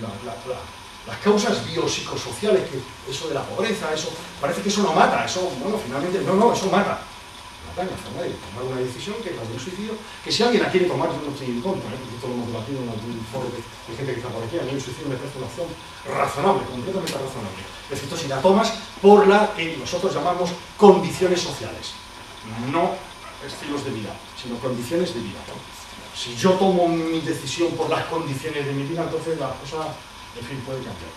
las causas biopsicosociales, que eso de la pobreza, eso parece que eso no mata, eso, bueno, finalmente, no, eso mata. Mata en la forma de tomar una decisión que es la del suicidio, que si alguien la quiere tomar, yo no estoy en contra, porque esto lo hemos debatido en algún foro de gente que está por aquí. A mí el suicidio me parece una opción razonable, completamente razonable. Es decir, si la tomas por la que nosotros llamamos condiciones sociales, no estilos de vida, sino condiciones de vida, ¿no? Si yo tomo mi decisión por las condiciones de mi vida, entonces la cosa, en fin, puede cambiar.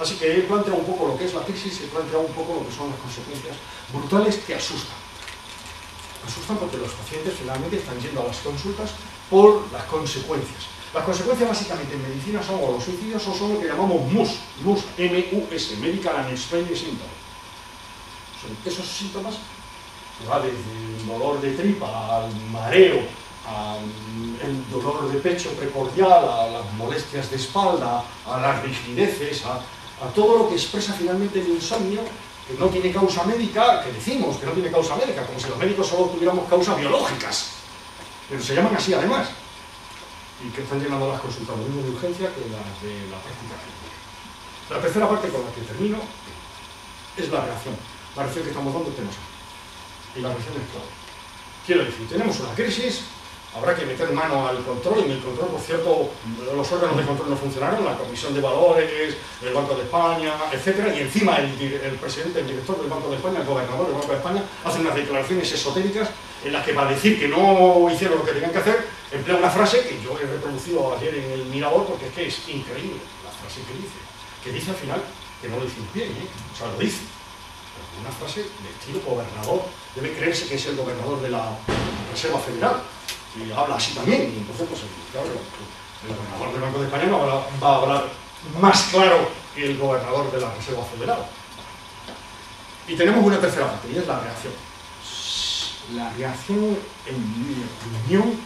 Así que he planteado un poco lo que es la crisis, he planteado un poco lo que son las consecuencias brutales que asustan. Asustan porque los pacientes finalmente están yendo a las consultas por las consecuencias. Las consecuencias básicamente en medicina son o los suicidios o son lo que llamamos MUS, M-U-S, Medical Unexplained Symptoms. Son esos síntomas que va desde el dolor de tripa al mareo, al dolor de pecho precordial, a las molestias de espalda, a las rigideces, a todo lo que expresa finalmente el insomnio, que no tiene causa médica, que decimos que no tiene causa médica, como si los médicos solo tuviéramos causas biológicas, pero se llaman así además, y que están llenando las consultas lo mismo de urgencia que las de la práctica clínica. La tercera parte con la que termino es la reacción que estamos dando este noche. Y la reacción es clave. Quiero decir, tenemos una crisis, habrá que meter mano al control, y en el control, por cierto, los órganos de control no funcionaron, la Comisión de Valores, el Banco de España, etc. Y encima el presidente, el director del Banco de España, el gobernador del Banco de España, hace unas declaraciones esotéricas en las que, para decir que no hicieron lo que tenían que hacer, emplea una frase que yo he reproducido ayer en el Mirador, porque es que es increíble la frase que dice al final, que no lo dice bien, o sea, lo dice. Una frase de estilo gobernador, debe creerse que es el gobernador de la Reserva Federal, y habla así también, y entonces, pues, claro, el gobernador del Banco de España no va a hablar más claro que el gobernador de la Reserva Federal. Y tenemos una tercera parte, y es la reacción. La reacción, en mi opinión,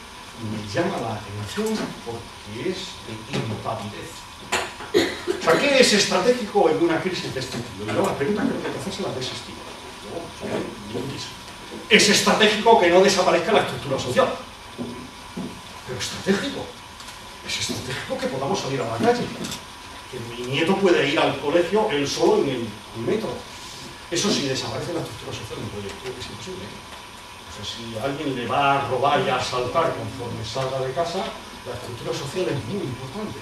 me llama la atención porque es de impavidez. O sea, ¿qué es estratégico en una crisis de este tipo? Y luego la pregunta creo que hay que hacerse de ese estilo. Es estratégico que no desaparezca la estructura social. Pero estratégico. Es estratégico que podamos salir a la calle. Que mi nieto puede ir al colegio él solo en el metro. Eso, si desaparece la estructura social, no puede, es imposible. O sea, si alguien le va a robar y a asaltar conforme salga de casa, la estructura social es muy importante.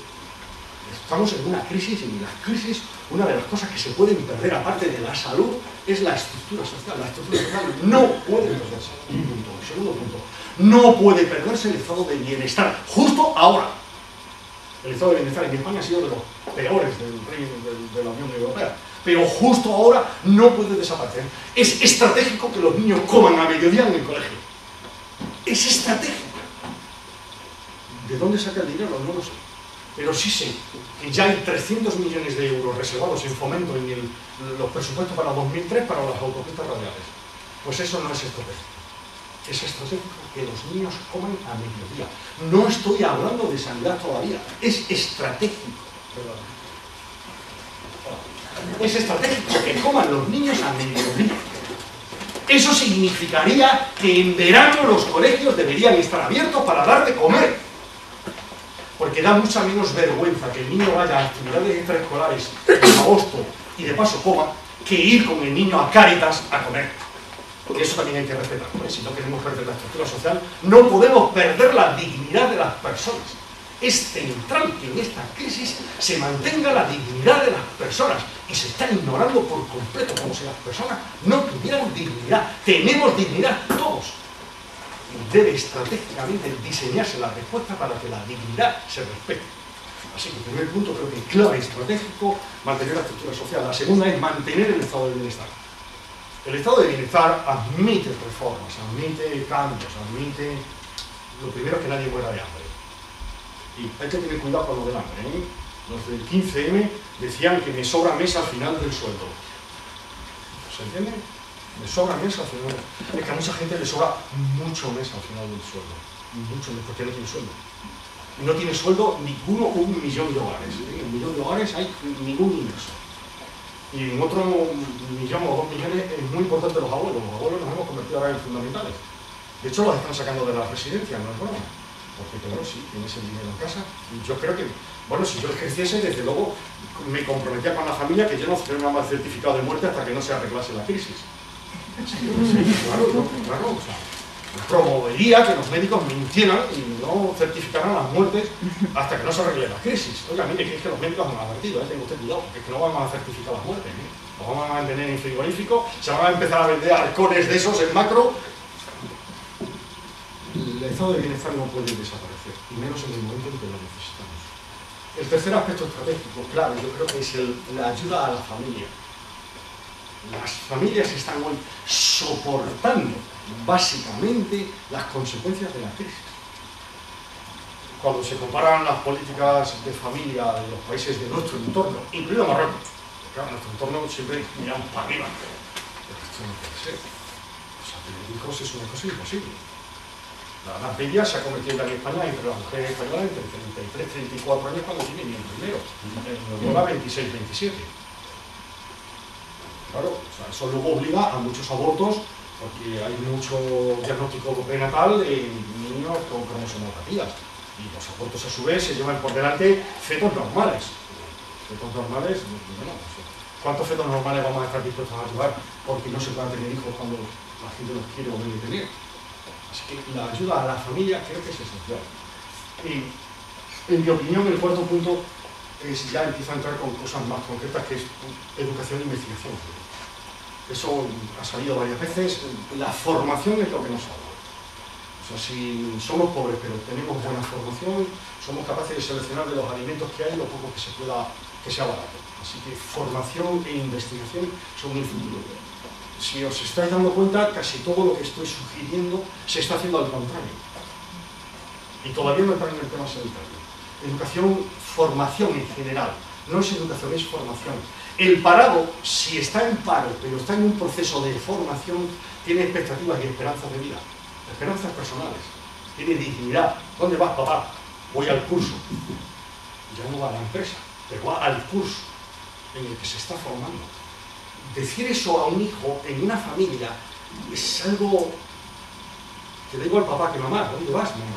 Estamos en una crisis, y en las crisis, una de las cosas que se pueden perder, aparte de la salud, es la estructura social. La estructura social no puede perderse. Un punto. Segundo punto. No puede perderse el estado de bienestar. Justo ahora. El estado de bienestar en España ha sido de los peores de la Unión Europea. Pero justo ahora no puede desaparecer. Es estratégico que los niños coman a mediodía en el colegio. Es estratégico. ¿De dónde saca el dinero? No lo sé. Pero sí sé que ya hay 300 millones de euros reservados en fomento en los presupuestos para 2003 para las autopistas radiales. Pues eso no es estratégico. Es estratégico que los niños coman a mediodía. No estoy hablando de sanidad todavía. Es estratégico. Es estratégico que coman los niños a mediodía. Eso significaría que en verano los colegios deberían estar abiertos para dar de comer. Porque da mucha menos vergüenza que el niño vaya a actividades extraescolares en agosto y de paso coma, que ir con el niño a Cáritas a comer. Porque eso también hay que respetar, ¿no? Si no queremos perder la estructura social, no podemos perder la dignidad de las personas. Es central que en esta crisis se mantenga la dignidad de las personas, y se está ignorando por completo, como si las personas no tuvieran dignidad. Tenemos dignidad todos. Debe estratégicamente diseñarse la respuesta para que la dignidad se respete. Así que, en primer punto, creo que es clave estratégico mantener la estructura social. La segunda es mantener el estado de bienestar. El estado de bienestar admite reformas, admite cambios, admite... Lo primero es que nadie muera de hambre. Y hay que tener cuidado con lo del hambre, ¿eh? Los del 15M decían que me sobra mes al final del sueldo. ¿Se entiende? Me sobra mes al final. Es que a mucha gente le sobra mucho mes al final del sueldo. Mucho mes, porque no tiene sueldo. No tiene sueldo ninguno, 1 millón de hogares. En 1 millón de hogares hay ningún ingreso. Y en otro 1 millón o 2 millones es muy importante los abuelos. Los abuelos nos hemos convertido ahora en fundamentales. De hecho, los están sacando de la residencia, no es broma. Porque claro, sí, tienes el dinero en casa. Y yo creo que, bueno, si yo ejerciese, desde luego me comprometía con la familia que yo no firmaba el certificado de muerte hasta que no se arreglase la crisis. Sí, claro, claro, o sea, promovería que los médicos mintieran y no certificaran las muertes hasta que no se arregle la crisis. Oiga, mire, que es que los médicos han advertido, tenga usted cuidado, porque es que no vamos a certificar las muertes, los vamos a mantener en frigorífico, se van a empezar a vender halcones de esos en macro. El estado de bienestar no puede desaparecer, y menos en el momento en que lo necesitamos. El tercer aspecto estratégico, claro, yo creo que es la ayuda a la familia. Las familias están hoy soportando básicamente las consecuencias de la crisis. Cuando se comparan las políticas de familia de los países de nuestro entorno, incluido Marruecos, claro, en nuestro entorno siempre miramos para arriba, pero esto no puede ser. O sea, tener hijos es una cosa imposible. La edad media se ha convertido en España entre las mujeres españolas entre 33 y 34 años cuando tienen ni el primero, en Europa 26-27. Claro, o sea, eso luego obliga a muchos abortos porque hay mucho diagnóstico prenatal en niños con cromosomopatías y los abortos a su vez se llevan por delante fetos normales. Fetos normales, bueno, ¿cuántos fetos normales vamos a estar dispuestos a llevar porque no se puedan tener hijos cuando la gente los quiere o debe tener? Así que la ayuda a la familia creo que es esencial. Y en mi opinión el cuarto punto es ya empieza a entrar con cosas más concretas que es educación e investigación. Eso ha salido varias veces. La formación es lo que nos salva. O sea, si somos pobres pero tenemos buena formación, somos capaces de seleccionar de los alimentos que hay lo poco que sea barato. Así que formación e investigación son el futuro. Si os estáis dando cuenta, casi todo lo que estoy sugiriendo se está haciendo al contrario. Y todavía no entran en el tema sanitario. Educación, formación en general. No es educación, es formación. El parado, si está en paro, pero está en un proceso de formación, tiene expectativas y esperanzas de vida. Esperanzas personales. Tiene dignidad. ¿Dónde vas, papá? Voy al curso. Ya no va a la empresa, pero va al curso en el que se está formando. Decir eso a un hijo en una familia es algo que le digo al papá, que mamá, ¿dónde vas, mamá?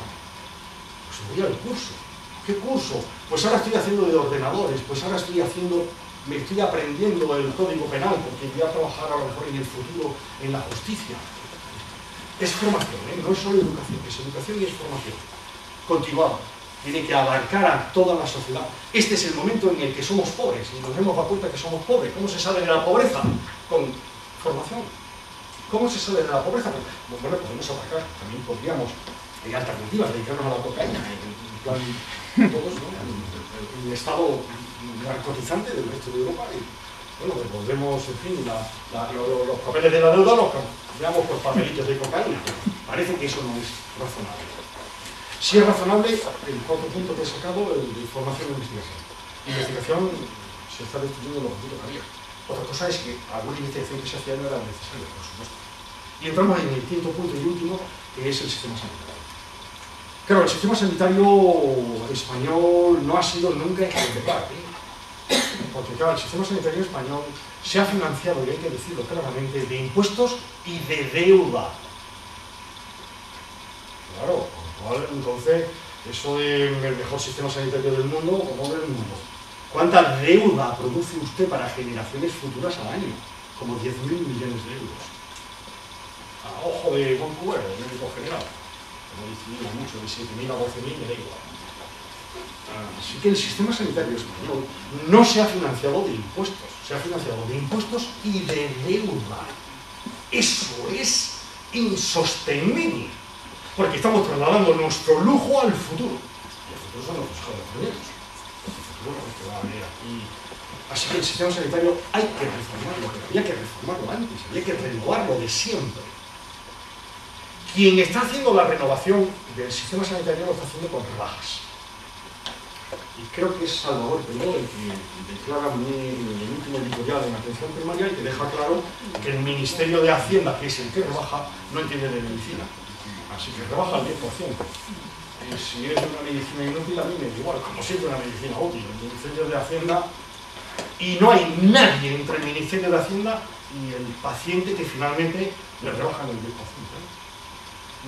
Pues voy al curso. ¿Qué curso? Pues ahora estoy haciendo de ordenadores, pues ahora me estoy aprendiendo el código penal porque voy a trabajar a lo mejor en el futuro en la justicia. Es formación, no es solo educación, es educación y es formación. Continuado. Tiene que abarcar a toda la sociedad. Este es el momento en el que somos pobres y nos hemos dado cuenta que somos pobres. ¿Cómo se sale de la pobreza? Con formación. ¿Cómo se sale de la pobreza? Pues, bueno, podemos atacar, también podríamos, hay alternativas, dedicarnos a la cocaína, en plan, todos, ¿no? El estado narcotizante del resto de Europa y, bueno, devolvemos, en fin, los papeles de la deuda los cambiamos por papelitos de cocaína. Parece que eso no es razonable. Si es razonable, el cuarto punto que he sacado, el de formación e investigación. Investigación se está destruyendo lo que todavía. Otra cosa es que alguna investigación que se hacía no era necesaria, por supuesto. Y entramos en el quinto punto y último, que es el sistema sanitario. Claro, el sistema sanitario español no ha sido nunca ejemplar, porque claro, el sistema sanitario español se ha financiado, y hay que decirlo claramente, de impuestos y de deuda. Claro, entonces, eso del mejor sistema sanitario del mundo o no del mundo. ¿Cuánta deuda produce usted para generaciones futuras al año? Como 10.000 millones de euros. A ojo de Vancouver, el médico general. No distinguimos mucho, de 7.000 a 12.000 me da igual. Así que el sistema sanitario español no se ha financiado de impuestos, se ha financiado de impuestos y de deuda. Eso es insostenible. Porque estamos trasladando nuestro lujo al futuro. Y el futuro son los jóvenes. El futuro es lo que va a venir aquí. Así que el sistema sanitario hay que reformarlo, pero había que reformarlo antes, había que renovarlo de siempre. Quien está haciendo la renovación del sistema sanitario lo está haciendo con rebajas. Y creo que es Salvador Pérez el que declara en el último editorial en atención primaria y que deja claro que el Ministerio de Hacienda, que es el que rebaja, no entiende de medicina. Así que rebaja el 10%. Si es una medicina inútil, a mí me da igual, como si es una medicina útil. El Ministerio de Hacienda, y no hay nadie entre el Ministerio de Hacienda y el paciente que finalmente le rebajan el 10%.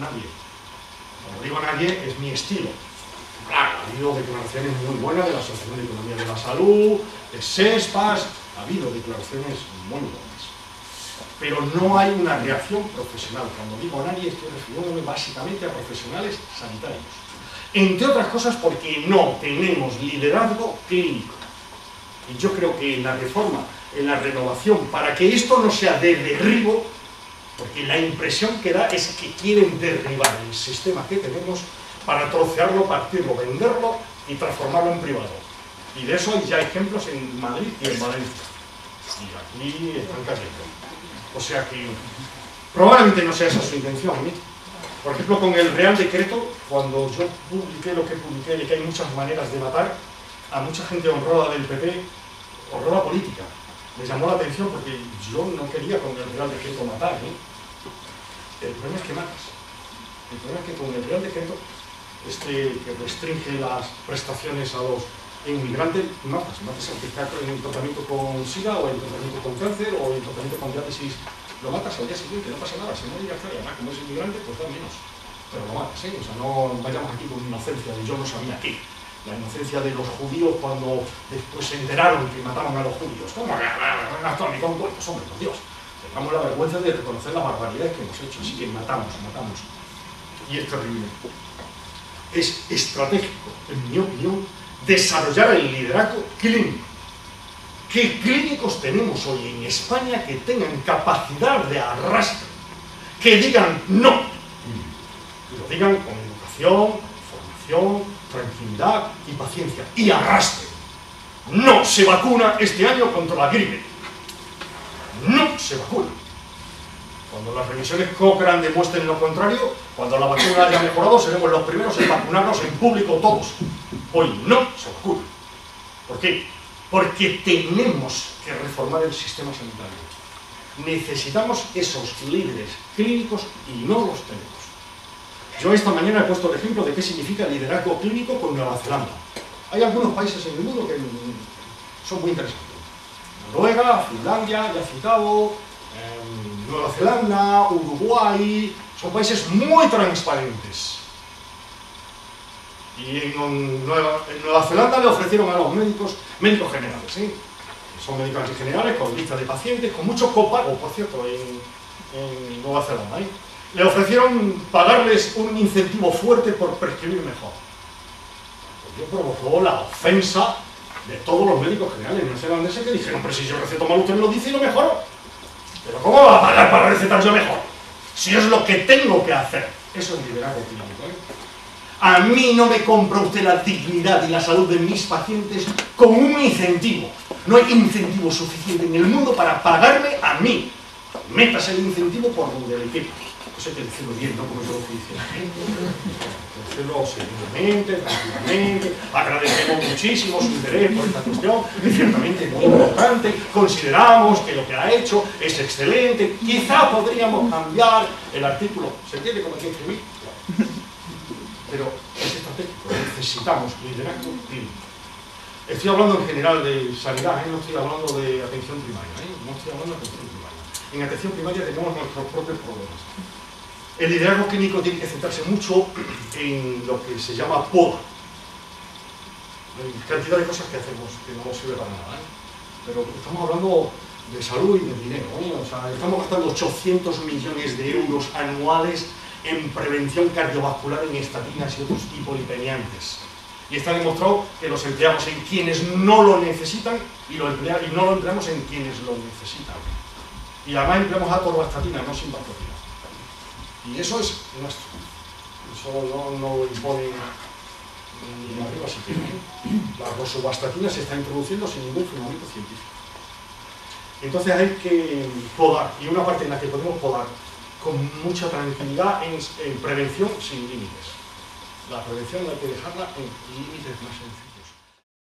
Nadie. Cuando digo nadie, es mi estilo. Claro, ha habido declaraciones muy buenas de la Asociación de Economía de la Salud, de SESPAS, ha habido declaraciones muy buenas. Pero no hay una reacción profesional. Cuando digo nadie, estoy refiriéndome básicamente a profesionales sanitarios. Entre otras cosas porque no tenemos liderazgo clínico. Y yo creo que en la reforma, en la renovación, para que esto no sea de derribo, porque la impresión que da es que quieren derribar el sistema que tenemos para trocearlo, partirlo, venderlo y transformarlo en privado. Y de eso hay ya ejemplos en Madrid y en Valencia. Y aquí están cayendo. O sea que probablemente no sea esa su intención, ¿eh? Por ejemplo, con el Real Decreto, cuando yo publiqué lo que publiqué, de que hay muchas maneras de matar, a mucha gente honrada del PP, honrada política, les llamó la atención porque yo no quería con el Real Decreto matar, ¿eh? El problema es que matas. El problema es que con el Real Decreto que restringe las prestaciones a los inmigrantes, matas al que está en tratamiento con SIDA o en tratamiento con cáncer o en tratamiento con diátesis, lo matas al día siguiente, no pasa nada, si no digas que además como es inmigrante, pues da menos, pero lo matas, ¿eh? O sea, no vayamos aquí con inocencia de yo no sabía qué. La inocencia de los judíos cuando después se enteraron que mataban a los judíos. ¿Cómo? Pues hombre, por Dios. Tengamos la vergüenza de reconocer las barbaridades que hemos hecho, así que matamos. Y es terrible. Es estratégico, en mi opinión, desarrollar el liderazgo clínico. ¿Qué clínicos tenemos hoy en España que tengan capacidad de arrastre? Que digan no. Y lo digan con educación, formación, tranquilidad y paciencia. Y arrastre. No se vacuna este año contra la gripe. No se vacuna. Cuando las revisiones Cochrane demuestren lo contrario, cuando la vacuna haya mejorado, seremos los primeros en vacunarnos en público todos. Hoy no se vacuna. ¿Por qué? Porque tenemos que reformar el sistema sanitario. Necesitamos esos líderes clínicos y no los tenemos. Yo esta mañana he puesto el ejemplo de qué significa liderazgo clínico con Nueva Zelanda. Hay algunos países en el mundo que son muy interesantes. Noruega, Finlandia, ya he citado, Nueva Zelanda, Uruguay, son países muy transparentes. Y en Nueva Zelanda le ofrecieron a los médicos generales, ¿sí? Son médicos generales con lista de pacientes, con mucho copago, por cierto, en Nueva Zelanda, ¿eh? Le ofrecieron pagarles un incentivo fuerte por prescribir mejor. Ello provocó la ofensa de todos los médicos generales neozelandeses que dijeron, pero si yo receto mal usted me lo dice y lo mejoro. Pero ¿cómo va a pagar para recetar yo mejor? Si es lo que tengo que hacer. Eso es liderazgo clínico, ¿eh? A mí no me compra usted la dignidad y la salud de mis pacientes con un incentivo. No hay incentivo suficiente en el mundo para pagarme a mí. Métase el incentivo por donde le quepa. Eso hay que decirlo bien, no como yo lo estoy diciendo. Decirlo serenamente, tranquilamente. Agradecemos muchísimo su interés por esta cuestión, que ciertamente es muy importante. Consideramos que lo que ha hecho es excelente. Quizá podríamos cambiar el artículo. ¿Se entiende cómo hay que escribir? Pero es estratégico. Necesitamos liderazgo clínico. Estoy hablando en general de sanidad, no estoy hablando de atención primaria. No estoy hablando de atención primaria. En atención primaria tenemos nuestros propios problemas. El liderazgo clínico tiene que centrarse mucho en lo que se llama poda. Hay cantidad de cosas que hacemos que no nos sirve para nada, ¿eh? Pero estamos hablando de salud y de dinero, ¿eh? O sea, estamos gastando 800 millones de euros anuales en prevención cardiovascular, en estatinas y otros hipolipemiantes. Y está demostrado que los empleamos en quienes no lo necesitan y no lo empleamos en quienes lo necesitan. Y además empleamos atorvastatina, no simvastatina. Y eso es nuestro. Eso no lo imponen ni arriba si quieren. La rosuvastatina se está introduciendo sin ningún fundamento científico. Entonces hay que podar, y una parte en la que podemos podar con mucha tranquilidad en prevención sin límites. La prevención hay que dejarla en límites más sencillos.